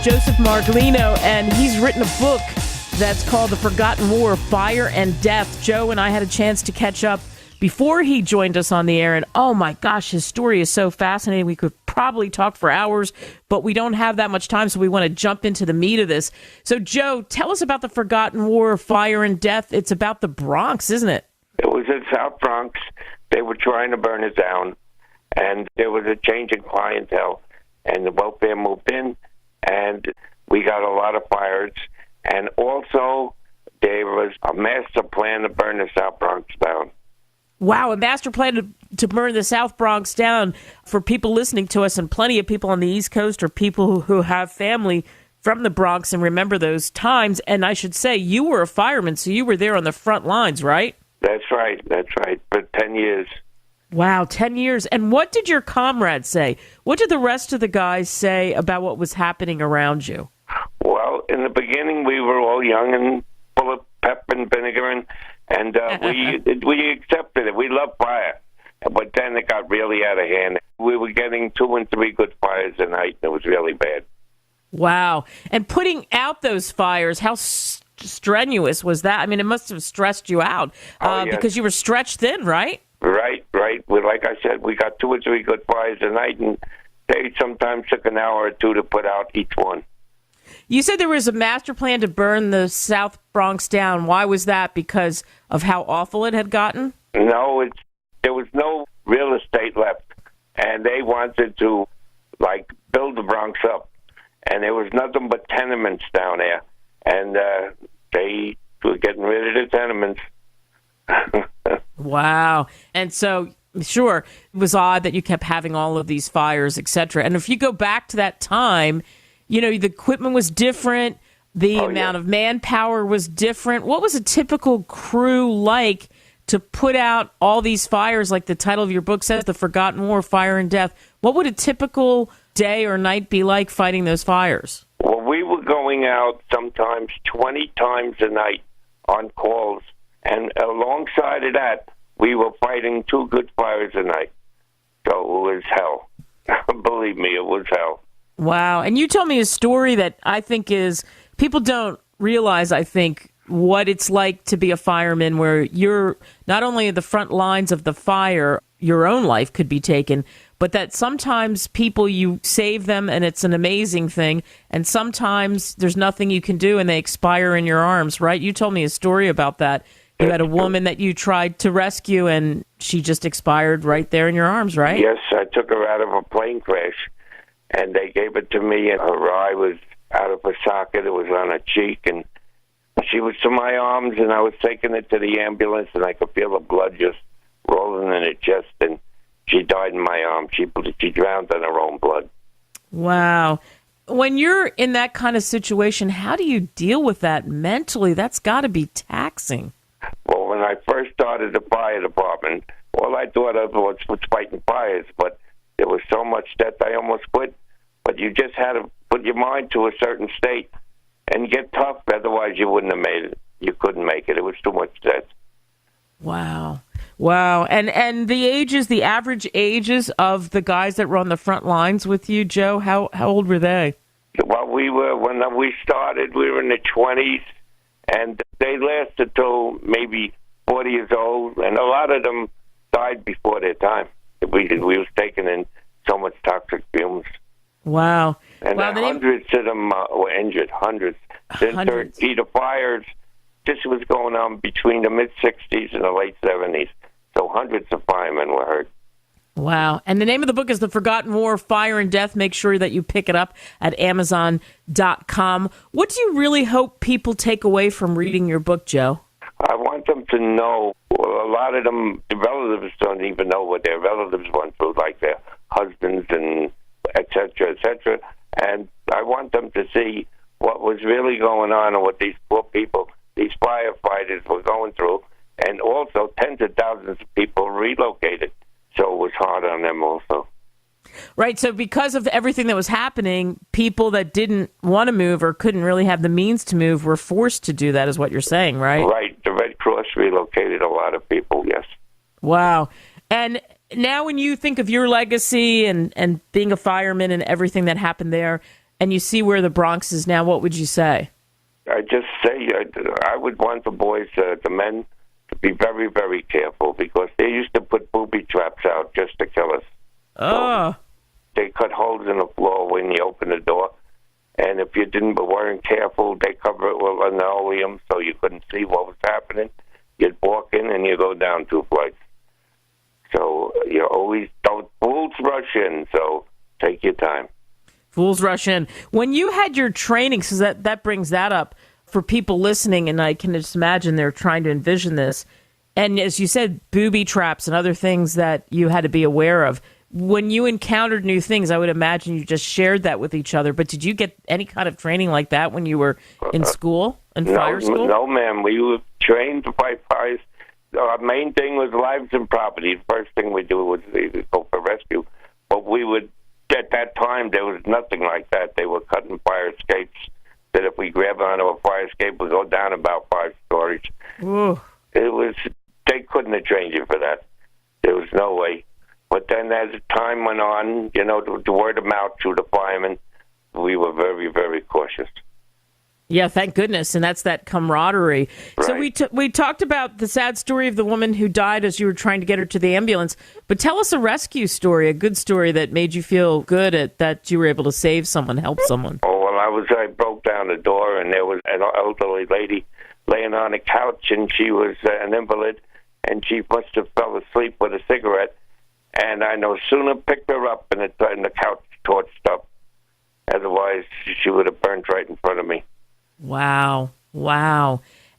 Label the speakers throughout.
Speaker 1: Joseph Maraglino, and he's written a book that's called The Forgotten War, Fire and Death. Joe and I had a chance to catch up before he joined us on the air, and oh my gosh, his story is so fascinating. We could probably talk for hours, but we don't have that much time, so we want to jump into the meat of this. So, Joe, tell us about The Forgotten War, Fire and Death. It's about the Bronx, isn't it?
Speaker 2: It was in South Bronx. They were trying to burn it down, and there was a change in clientele, and the welfare moved in, and we got a lot of fires. And also, there was a master plan to burn the South Bronx down.
Speaker 1: Wow, a master plan to burn the South Bronx down. For people listening to us, and plenty of people on the East Coast or people who have family from the Bronx and remember those times. And I should say, you were a fireman, so you were there on the front lines, right?
Speaker 2: That's right. For 10 years.
Speaker 1: Wow, 10 years. And what did your comrades say? What did the rest of the guys say about what was happening around you?
Speaker 2: Well, in the beginning, we were all young and full of pep and vinegar, and we accepted it. We loved fire. But then it got really out of hand. We were getting 2 and 3 good fires a night, and it was really bad.
Speaker 1: Wow. And putting out those fires, how strenuous was that? I mean, it must have stressed you out
Speaker 2: Yes.
Speaker 1: because you were stretched thin, right?
Speaker 2: Right. Well, like I said, we got 2 or 3 good fires a night, and they sometimes took an hour or 2 to put out each one.
Speaker 1: You said there was a master plan to burn the South Bronx down. Why was that? Because of how awful it had gotten?
Speaker 2: No, there was no real estate left, and they wanted to, build the Bronx up. And there was nothing but tenements down there, and they were getting rid of the tenements.
Speaker 1: Wow. And so, sure, it was odd that you kept having all of these fires, etc. And if you go back to that time, you know, the equipment was different. The amount of manpower was different. What was a typical crew like to put out all these fires, like the title of your book says, The Forgotten War, Fire and Death? What would a typical day or night be like fighting those fires?
Speaker 2: Well, we were going out sometimes 20 times a night on calls. And alongside of that, we were fighting 2 good fires a night. So it was hell. Believe me, it was hell.
Speaker 1: Wow. And you told me a story that I think is, people don't realize, I think, what it's like to be a fireman, where you're not only at the front lines of the fire, your own life could be taken, but that sometimes people, you save them and it's an amazing thing. And sometimes there's nothing you can do and they expire in your arms, right? You told me a story about that. You had a woman that you tried to rescue and she just expired right there in your arms, right?
Speaker 2: Yes, I took her out of a plane crash. And they gave it to me, and her eye was out of her socket. It was on her cheek, and she was to my arms, and I was taking it to the ambulance, and I could feel the blood just rolling in her chest, and she died in my arms. She drowned in her own blood.
Speaker 1: Wow. When you're in that kind of situation, how do you deal with that mentally? That's got to be taxing.
Speaker 2: Well, when I first started the fire department, all I thought of was fighting fires, but there was so much death I almost quit. But you just had to put your mind to a certain state and get tough. Otherwise, you wouldn't have made it. You couldn't make it. It was too much death.
Speaker 1: Wow. And the average ages of the guys that were on the front lines with you, Joe, how old were they?
Speaker 2: Well, when we started, we were in the 20s, and they lasted till maybe 40 years old, and a lot of them died before their time. We was taking in so much toxic fumes.
Speaker 1: Wow.
Speaker 2: And hundreds of them were injured, hundreds. Then third heat of fires. This was going on between the mid-60s and the late 70s. So hundreds of firemen were hurt.
Speaker 1: Wow. And the name of the book is The Forgotten War, Fire and Death. Make sure that you pick it up at Amazon.com. What do you really hope people take away from reading your book, Joe?
Speaker 2: I want them to know, a lot of them, the relatives don't even know what their relatives went through, like their husbands and et cetera, and I want them to see what was really going on and what these poor people, these firefighters were going through, and also tens of thousands of people relocated, so it was hard on them also.
Speaker 1: Right, so because of everything that was happening, people that didn't want to move or couldn't really have the means to move were forced to do that, is what you're saying, right?
Speaker 2: Right, the Red Cross relocated a lot of people, yes.
Speaker 1: Wow. And now when you think of your legacy and being a fireman and everything that happened there, and you see where the Bronx is now, what would you say?
Speaker 2: I just say I would want the boys, the men, to be very, very careful because they used to put booby traps out just to kill us.
Speaker 1: Oh.
Speaker 2: So they cut holes in the floor when you open the door, and if you weren't careful, they cover it with linoleum so you couldn't see what was happening. You'd walk in and you go down 2 flights. So you always don't fools rush in. So take your time.
Speaker 1: Fools rush in. When you had your training, because that brings that up for people listening, and I can just imagine they're trying to envision this. And as you said, booby traps and other things that you had to be aware of. When you encountered new things, I would imagine you just shared that with each other. But did you get any kind of training like that when you were in school, fire school?
Speaker 2: No, ma'am. We were trained to fight fires. Our main thing was lives and property. The first thing we do was go for rescue. But we would, at that time, there was nothing like that. They were cutting fire escapes that if we grab onto a fire escape, we go down about 5 stories.
Speaker 1: Ooh.
Speaker 2: They couldn't have trained you for that. There was no way. But then as time went on, the word of mouth through the firemen, we were very, very cautious.
Speaker 1: Yeah, thank goodness, and that's that camaraderie.
Speaker 2: Right.
Speaker 1: So we talked about the sad story of the woman who died as you were trying to get her to the ambulance, but tell us a rescue story, a good story that made you feel good at that you were able to save someone, help someone.
Speaker 2: Oh, well, I broke down the door, and there was an elderly lady laying on a couch, and she was an invalid, and she must have fell asleep with a cigarette, and I no sooner picked her up, and the couch torched up. Otherwise, she would have burned right in front of me.
Speaker 1: Wow.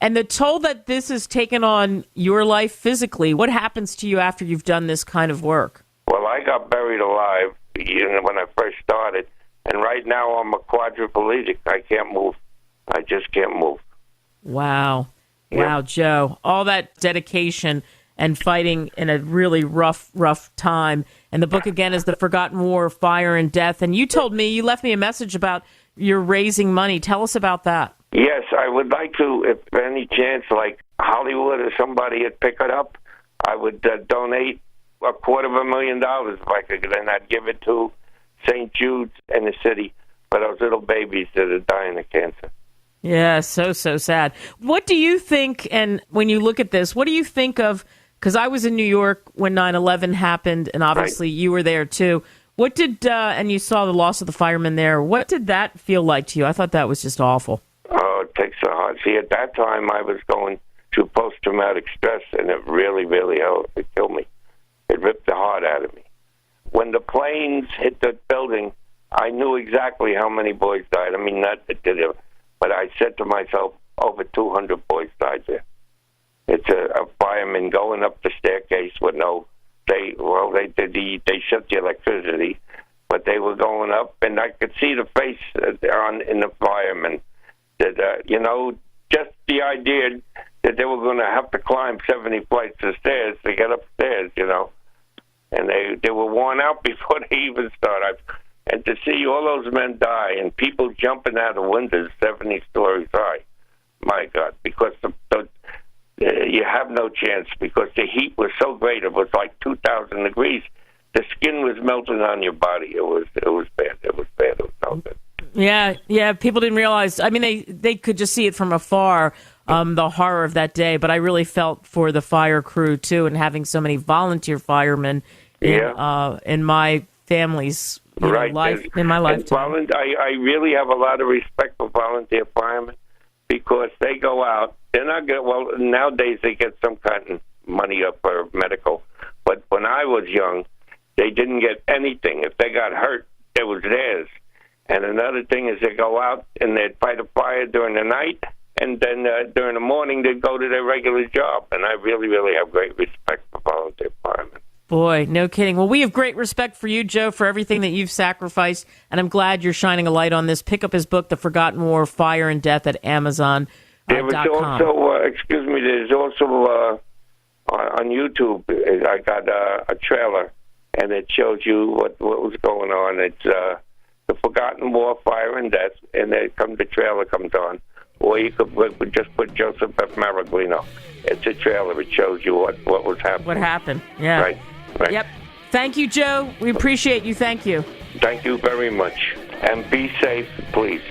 Speaker 1: And the toll that this has taken on your life physically, what happens to you after you've done this kind of work?
Speaker 2: Well, I got buried alive when I first started, and right now I'm a quadriplegic. I can't move. I just can't move.
Speaker 1: Wow.
Speaker 2: Yep.
Speaker 1: Wow, Joe. All that dedication and fighting in a really rough time. And the book, again, is The Forgotten War, Fire and Death. And you left me a message about you're raising money. Tell us about that.
Speaker 2: Yes, I would like to, if any chance, like Hollywood or somebody would pick it up, I would donate $250,000 if I could, then I'd give it to St. Jude's in the city for those little babies that are dying of cancer.
Speaker 1: Yeah, so sad. What do you think, and when you look at this, what do you think of, because I was in New York when 9/11 happened, and obviously you were there too. What did, and you saw the loss of the firemen there, what did that feel like to you? I thought that was just awful.
Speaker 2: Oh, it takes a heart. See, at that time I was going through post-traumatic stress, and it really, really it killed me. It ripped the heart out of me. When the planes hit the building, I knew exactly how many boys died. I mean, not that did it, but I said to myself, over 200 boys died there. It's a fireman going up the staircase with they shut the electricity, but they were going up, and I could see the face in the fireman that, just the idea that they were going to have to climb 70 flights of stairs to get upstairs, and they were worn out before they even started. And to see all those men die and people jumping out of windows 70 stories high, my God, because you have no chance because the heat was so great. It was like 2,000 degrees. The skin was melting on your body. It was bad. It was no good.
Speaker 1: Yeah. People didn't realize. I mean, they could just see it from afar, the horror of that day. But I really felt for the fire crew too, and having so many volunteer firemen in my family's life, in my lifetime.
Speaker 2: I really have a lot of respect for volunteer firemen because they go out. They're not good. Well, nowadays they get some kind of money up for medical. But when I was young, they didn't get anything. If they got hurt, it was theirs. And another thing is they go out and they'd fight a fire during the night, and then during the morning they'd go to their regular job. And I really, really have great respect for volunteer firemen.
Speaker 1: Boy, no kidding. Well, we have great respect for you, Joe, for everything that you've sacrificed, and I'm glad you're shining a light on this. Pick up his book, The Forgotten War, Fire and Death, at Amazon.
Speaker 2: There was also, there's also on YouTube, I got a trailer, and it shows you what was going on. It's The Forgotten War, Fire and Death, and the trailer comes on. Or you could just put Joseph F. Maraglino. It's a trailer. It shows you what was happening.
Speaker 1: What happened, yeah.
Speaker 2: Right.
Speaker 1: Yep. Thank you, Joe. We appreciate you. Thank you.
Speaker 2: Thank you very much. and be safe, please.